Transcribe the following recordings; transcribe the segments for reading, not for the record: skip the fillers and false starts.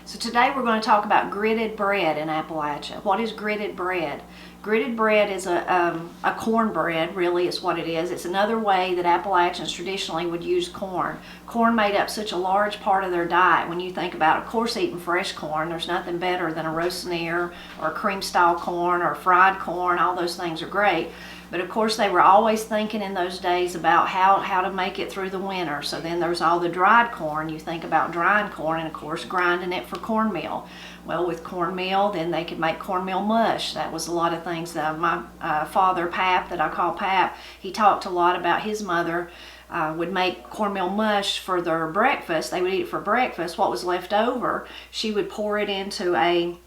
So today we're going to talk about gridded bread in Appalachia. What is gridded bread? Gridded bread is a cornbread, really is what it is. It's another way that Appalachians traditionally would use corn. Corn made up such a large part of their diet. When you think about, of course, eating fresh corn, there's nothing better than a roasinier or a cream style corn or fried corn. All those things are great. But of course they were always thinking in those days about how to make it through the winter. So then there's all the dried corn. You think about drying corn and of course grinding it for cornmeal. Well, with cornmeal, then they could make cornmeal mush. That was a lot of things that my father, Pap, that I call Pap, he talked a lot about his mother would make cornmeal mush for their breakfast. They would eat it for breakfast. What was left over, she would pour it into a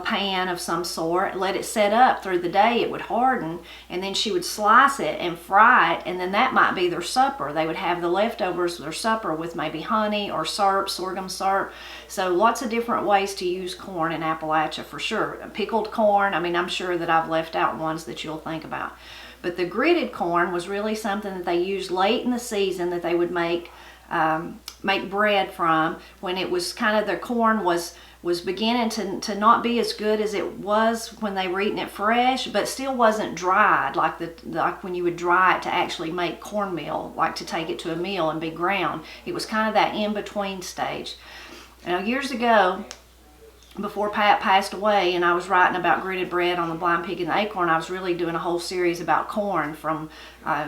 pan of some sort, let it set up through the day, it would harden, and then she would slice it and fry it, and then that might be their supper. They would have the leftovers of their supper with maybe honey or syrup, sorghum syrup. So lots of different ways to use corn in Appalachia for sure. Pickled corn, I'm sure that I've left out ones that you'll think about. But the gridded corn was really something that they used late in the season that they would make bread from, when it was kind of, the corn was beginning to not be as good as it was when they were eating it fresh, but still wasn't dried like when you would dry it to actually make cornmeal, like to take it to a mill and be ground. It was kind of that in-between stage. Now, years ago, before Pat passed away and I was writing about gridded bread on the Blind Pig and the Acorn, I was really doing a whole series about corn, from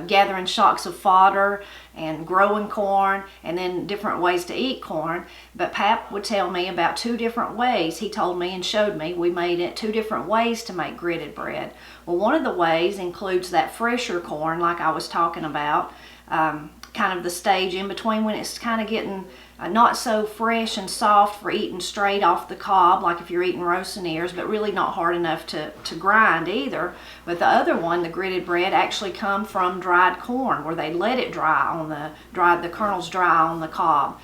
gathering shocks of fodder and growing corn and then different ways to eat corn. But Pat would tell me about two different ways. He told me and showed me, we made it two different ways to make gridded bread. Well, one of the ways includes that fresher corn like I was talking about, kind of the stage in between when it's kind of getting not so fresh and soft for eating straight off the cob, like if you're eating roasiniers, but really not hard enough to grind either. But the other one, the gridded bread, actually come from dried corn, where they let it dry the kernels dry on the cob.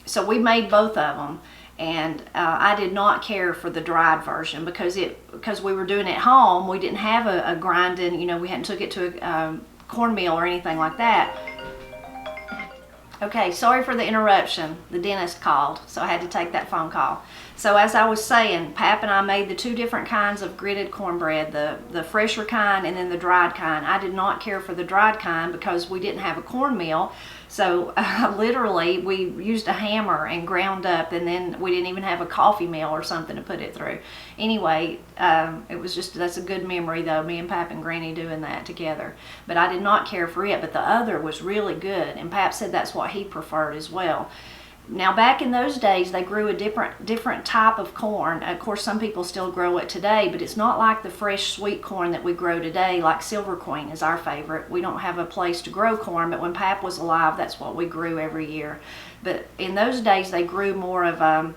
So we made both of them. And I did not care for the dried version because we were doing it at home. We didn't have a grinding, we hadn't took it to a cornmeal or anything like that. Okay, sorry for the interruption. The dentist called, so I had to take that phone call. So as I was saying, Pap and I made the two different kinds of gridded cornbread, the fresher kind and then the dried kind. I did not care for the dried kind because we didn't have a cornmeal. So literally we used a hammer and ground up, and then we didn't even have a coffee mill or something to put it through. Anyway, that's a good memory though, me and Pap and Granny doing that together. But I did not care for it, but the other was really good, and Pap said that's what he preferred as well. Now, back in those days, they grew a different type of corn. Of course, some people still grow it today, but it's not like the fresh sweet corn that we grow today, like Silver Queen is our favorite. We don't have a place to grow corn, but when Pap was alive, that's what we grew every year. But in those days, they grew more of a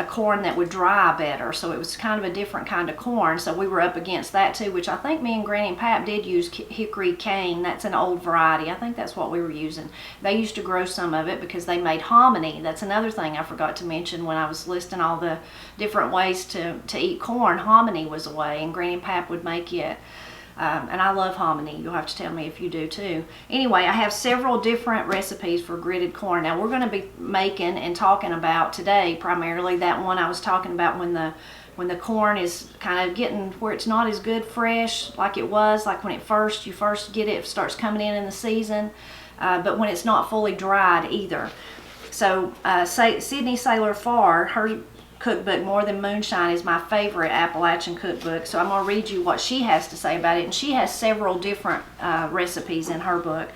corn that would dry better, so it was kind of a different kind of corn. So we were up against that too, which I think me and Granny and Pap did use hickory cane. That's an old variety. I think that's what we were using. They used to grow some of it because they made hominy. That's another thing I forgot to mention when I was listing all the different ways to eat corn. Hominy was a way, and Granny and Pap would make it. And I love hominy. You'll have to tell me if you do too. Anyway, I have several different recipes for gridded corn. Now, we're going to be making and talking about today primarily that one I was talking about when the corn is kind of getting where it's not as good fresh like it was, like when you first get it, it starts coming in the season, but when it's not fully dried either. So Sydney Sailor Farr, her cookbook, More Than Moonshine, is my favorite Appalachian cookbook, so I'm going to read you what she has to say about it. And she has several different recipes in her book.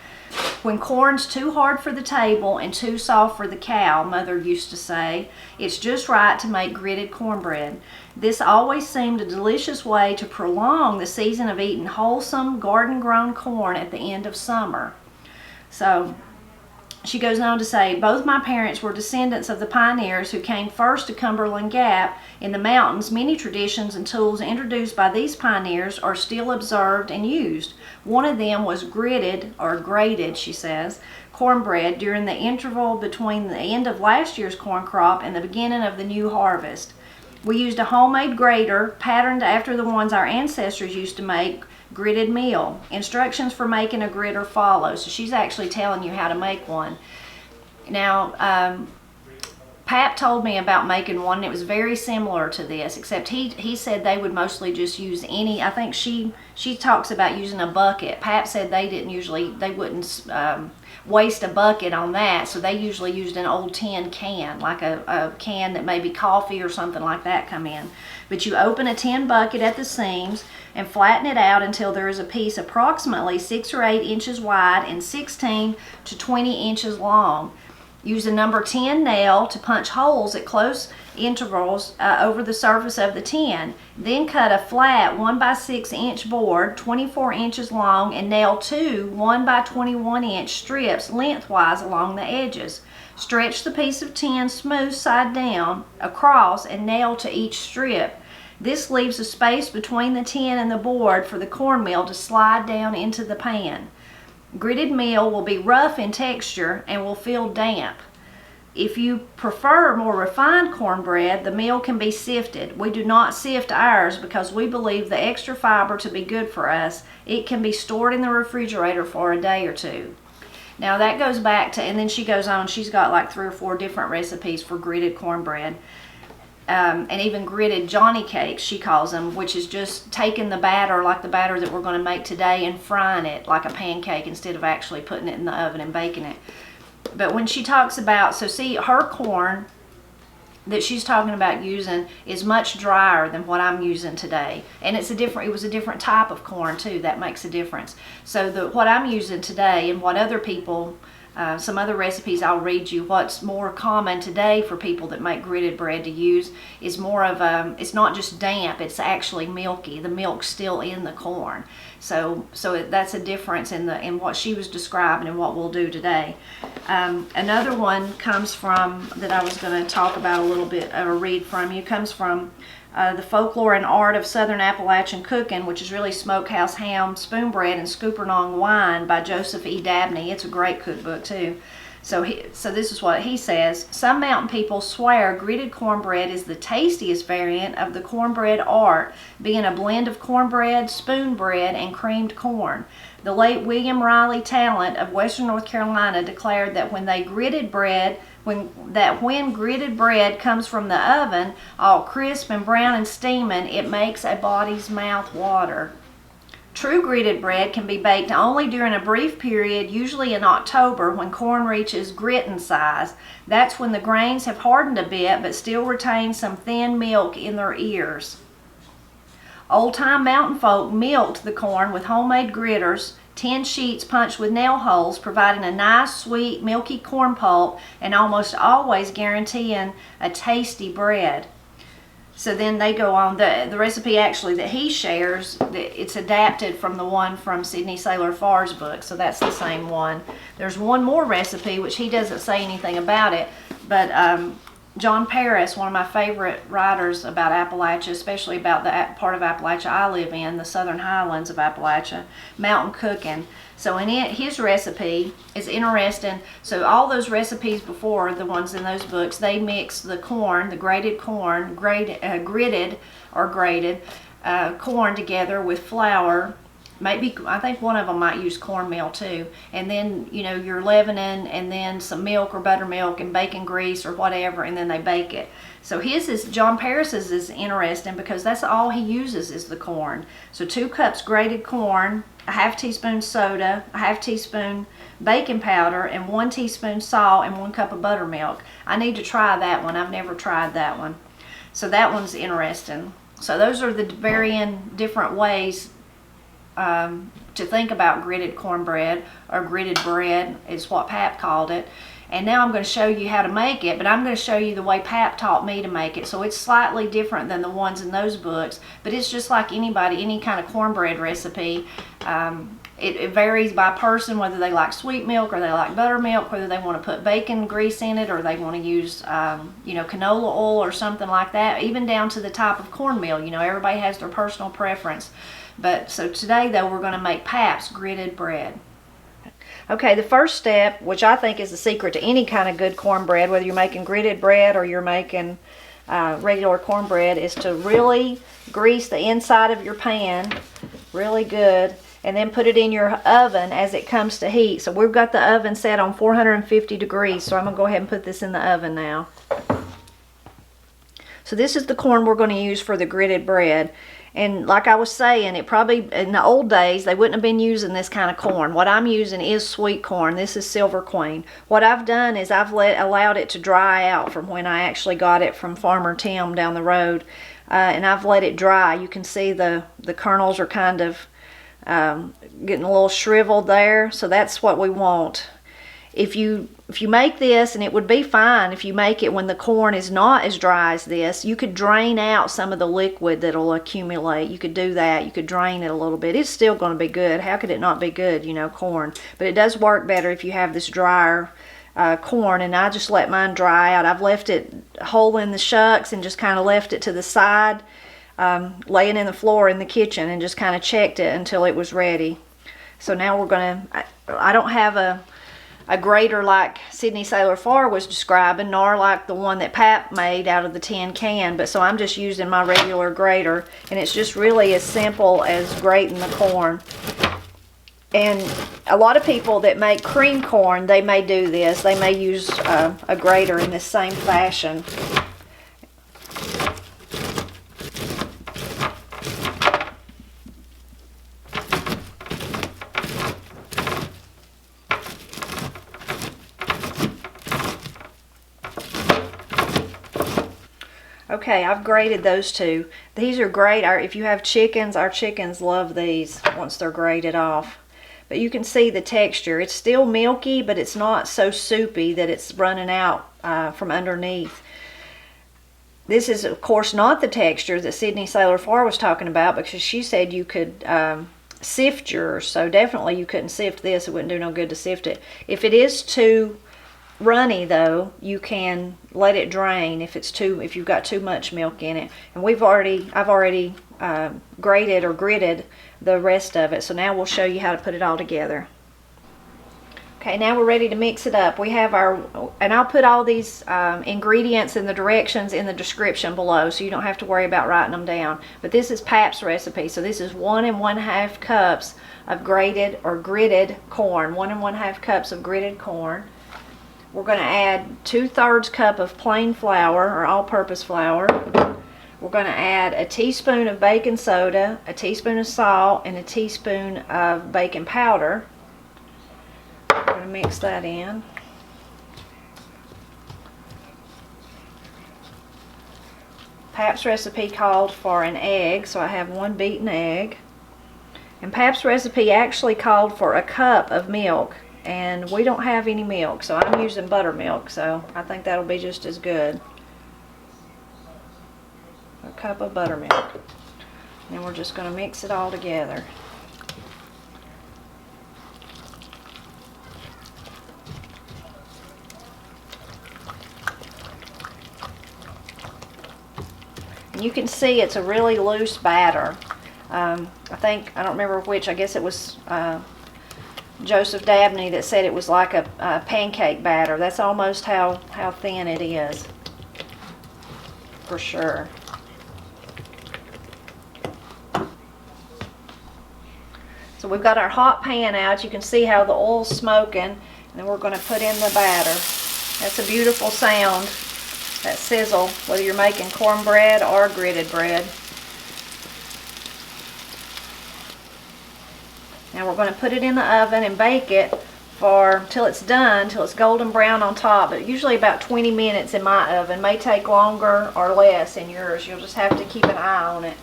When corn's too hard for the table and too soft for the cow, Mother used to say, it's just right to make gridded cornbread. This always seemed a delicious way to prolong the season of eating wholesome garden-grown corn at the end of summer. So she goes on to say, both my parents were descendants of the pioneers who came first to Cumberland Gap. In the mountains, many traditions and tools introduced by these pioneers are still observed and used. One of them was grated, she says, cornbread during the interval between the end of last year's corn crop and the beginning of the new harvest. We used a homemade grater patterned after the ones our ancestors used to make gridded meal. Instructions for making a gritter follow. So she's actually telling you how to make one. Now, Pap told me about making one, and it was very similar to this, except he said they would mostly just use any, I think she talks about using a bucket. Pap said they wouldn't waste a bucket on that, so they usually used an old tin can, like a can that maybe coffee or something like that come in. But you open a tin bucket at the seams and flatten it out until there is a piece approximately 6 or 8 inches wide and 16 to 20 inches long. Use a number 10 nail to punch holes at close intervals over the surface of the tin. Then cut a flat 1 by 6 inch board 24 inches long and nail 2 1 by 21 inch strips lengthwise along the edges. Stretch the piece of tin smooth side down across and nail to each strip. This leaves a space between the tin and the board for the cornmeal to slide down into the pan. Gritted meal will be rough in texture and will feel damp. If you prefer more refined cornbread, the meal can be sifted. We do not sift ours because we believe the extra fiber to be good for us. It can be stored in the refrigerator for a day or two. Now that goes back to, and then she goes on, she's got like 3 or 4 different recipes for gritted cornbread. And even gritted Johnny cakes, she calls them, which is just taking the batter, like the batter that we're going to make today, and frying it like a pancake instead of actually putting it in the oven and baking it. But when she talks about, so see, her corn that she's talking about using is much drier than what I'm using today, and it was a different type of corn too. That makes a difference. So what I'm using today and what other people, some other recipes I'll read you, what's more common today for people that make gritted bread to use is more of it's not just damp, it's actually milky. The milk's still in the corn. So that's a difference in what she was describing and what we'll do today. Another one comes from, that I was going to talk about a little bit, or read from you, comes from The Folklore and Art of Southern Appalachian Cooking, which is really Smokehouse Ham, Spoon Bread, and Scoopernong Wine by Joseph E. Dabney. It's a great cookbook too. So this is what he says. Some mountain people swear gritted cornbread is the tastiest variant of the cornbread art, being a blend of cornbread, spoon bread, and creamed corn. The late William Riley Talent of Western North Carolina declared that when gritted bread comes from the oven, all crisp and brown and steaming, it makes a body's mouth water. True gritted bread can be baked only during a brief period, usually in October, when corn reaches gritting size. That's when the grains have hardened a bit but still retain some thin milk in their ears. Old-time mountain folk milked the corn with homemade gritters, tin sheets punched with nail holes, providing a nice, sweet, milky corn pulp and almost always guaranteeing a tasty bread. So then they go on, the recipe actually that he shares, it's adapted from the one from Sidney Saylor Farr's book, so that's the same one. There's one more recipe, which he doesn't say anything about it, but John Paris, one of my favorite writers about Appalachia, especially about the part of Appalachia I live in, the southern highlands of Appalachia, mountain cooking. So in his recipe is interesting. So all those recipes before, the ones in those books, they mix the corn, the grated corn, gritted or grated corn together with flour. Maybe, I think one of them might use cornmeal too. And then, you're leavening, and then some milk or buttermilk and bacon grease or whatever, and then they bake it. So John Paris's is interesting because that's all he uses is the corn. So 2 cups grated corn, a half teaspoon soda, a half teaspoon baking powder, and 1 teaspoon salt, and 1 cup of buttermilk. I need to try that one. I've never tried that one. So that one's interesting. So those are the varying different ways to think about gritted cornbread, or gritted bread is what Pap called it. And now I'm going to show you how to make it, but I'm going to show you the way Pap taught me to make it. So it's slightly different than the ones in those books, but it's just like any kind of cornbread recipe. It varies by person, whether they like sweet milk or they like buttermilk, whether they want to put bacon grease in it or they want to use canola oil or something like that, even down to the type of cornmeal. Everybody has their personal preference. But so today though, we're going to make Pap's gritted bread. Okay, the first step, which I think is the secret to any kind of good cornbread, whether you're making gritted bread or you're making regular cornbread, is to really grease the inside of your pan really good, and then put it in your oven as it comes to heat. So we've got the oven set on 450 degrees, so I'm going to go ahead and put this in the oven now. So this is the corn we're going to use for the gritted bread. And like I was saying, it probably, in the old days, they wouldn't have been using this kind of corn. What I'm using is sweet corn. This is Silver Queen. What I've done is I've allowed it to dry out from when I actually got it from Farmer Tim down the road. And I've let it dry. You can see the kernels are kind of getting a little shriveled there. So that's what we want. If you make this, and it would be fine if you make it when the corn is not as dry as this, you could drain out some of the liquid that'll accumulate. You could do that. You could drain it a little bit. It's still going to be good. How could it not be good, you know, corn? But it does work better if you have this drier corn, and I just let mine dry out. I've left it whole in the shucks and just kind of left it to the side, laying in the floor in the kitchen, and just kind of checked it until it was ready. So now we're going to, I don't have a grater like Sydney Sailor Farr was describing, nor like the one that Pap made out of the tin can, but so I'm just using my regular grater, and it's just really as simple as grating the corn. And a lot of people that make cream corn, they may do this. They may use a grater in this same fashion. Okay, I've grated those two. These are great. If you have chickens, our chickens love these once they're grated off. But you can see the texture. It's still milky, but it's not so soupy that it's running out from underneath. This is, of course, not the texture that Sydney Sailor Farr was talking about, because she said you could sift yours. So definitely you couldn't sift this. It wouldn't do no good to sift it. If it is too runny though, you can let it drain if you've got too much milk in it. And I've already grated or gritted the rest of it. So now we'll show you how to put it all together. Okay, now we're ready to mix it up. We have and I'll put all these ingredients and the directions in the description below, so you don't have to worry about writing them down. But this is Pap's recipe. So this is 1 1/2 cups of grated or gritted corn. 1 1/2 cups of gritted corn. We're going to add 2/3 cup of plain flour or all-purpose flour. We're going to add a teaspoon of baking soda, a teaspoon of salt, and a teaspoon of baking powder. We're going to mix that in. Pap's recipe called for an egg, so I have 1 beaten egg. And Pap's recipe actually called for a cup of milk. And we don't have any milk, so I'm using buttermilk, so I think that'll be just as good. A cup of buttermilk. And we're just going to mix it all together. And you can see it's a really loose batter. I don't remember which, I guess it was Joseph Dabney that said it was like a pancake batter. That's almost how thin it is, for sure. So we've got our hot pan out. You can see how the oil's smoking, and then we're going to put in the batter. That's a beautiful sound, that sizzle, whether you're making cornbread or gritted bread. Now we're going to put it in the oven and bake it till it's done, till it's golden brown on top, but usually about 20 minutes in my oven. May take longer or less in yours. You'll just have to keep an eye on it.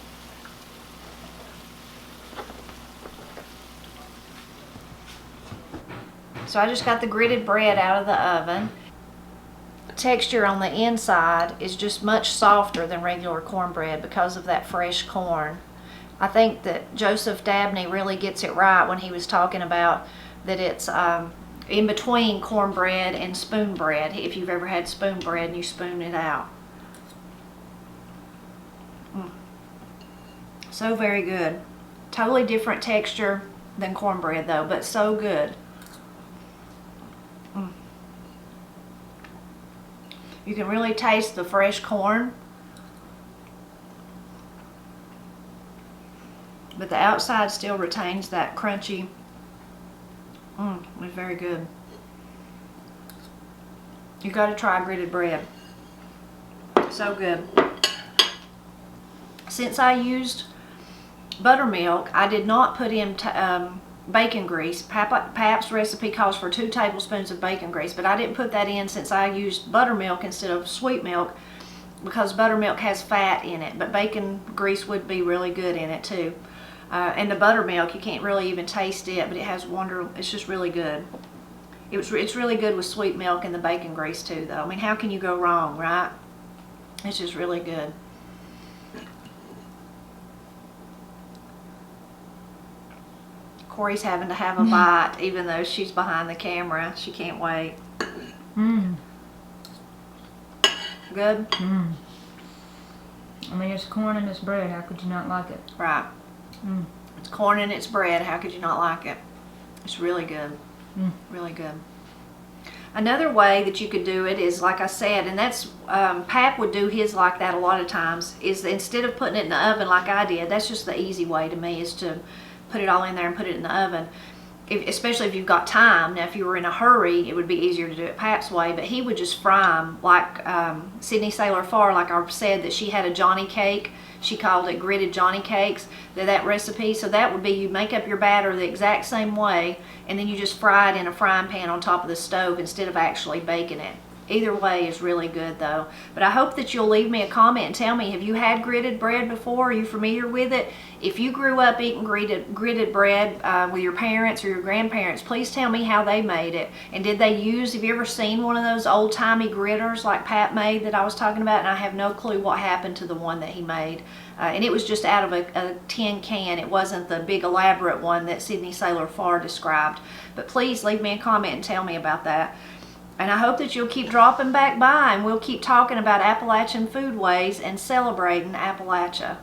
So I just got the gritted bread out of the oven. The texture on the inside is just much softer than regular cornbread because of that fresh corn. I think that Joseph Dabney really gets it right when he was talking about that it's in between cornbread and spoon bread, if you've ever had spoon bread and you spoon it out. So very good. Totally different texture than cornbread though, but so good. You can really taste the fresh corn. But the outside still retains that crunchy. It's very good. You got to try gritted bread. So good. Since I used buttermilk, I did not put in bacon grease. Pap's recipe calls for 2 tablespoons of bacon grease, but I didn't put that in since I used buttermilk instead of sweet milk, because buttermilk has fat in it, but bacon grease would be really good in it too. And the buttermilk, you can't really even taste it, but it has it's just really good. It's really good with sweet milk and the bacon grease too, though. I mean, how can you go wrong, right? It's just really good. Corey's having to have a bite, even though she's behind the camera. She can't wait. Mmm. Good? Mmm. I mean, it's corn and it's bread. How could you not like it? Right. Mmm. It's corn and it's bread. How could you not like it? It's really good. Mmm. Really good. Another way that you could do it is, like I said, and that's, Pap would do his like that a lot of times, is instead of putting it in the oven like I did, that's just the easy way to me, is to put it all in there and put it in the oven. Especially if you've got time. Now, if you were in a hurry, it would be easier to do it Pap's way, but he would just fry them like Sydney Sailor Farr, like I said, that she had a Johnny cake. She called it gritted Johnny cakes, that recipe. So that would be, you make up your batter the exact same way, and then you just fry it in a frying pan on top of the stove instead of actually baking it. Either way is really good though. But I hope that you'll leave me a comment and tell me, have you had gritted bread before? Are you familiar with it? If you grew up eating gritted bread with your parents or your grandparents, please tell me how they made it. And did they use, have you ever seen one of those old-timey gritters like Pat made that I was talking about? And I have no clue what happened to the one that he made. And it was just out of a tin can. It wasn't the big elaborate one that Sydney Sailor Farr described. But please leave me a comment and tell me about that. And I hope that you'll keep dropping back by, and we'll keep talking about Appalachian foodways and celebrating Appalachia.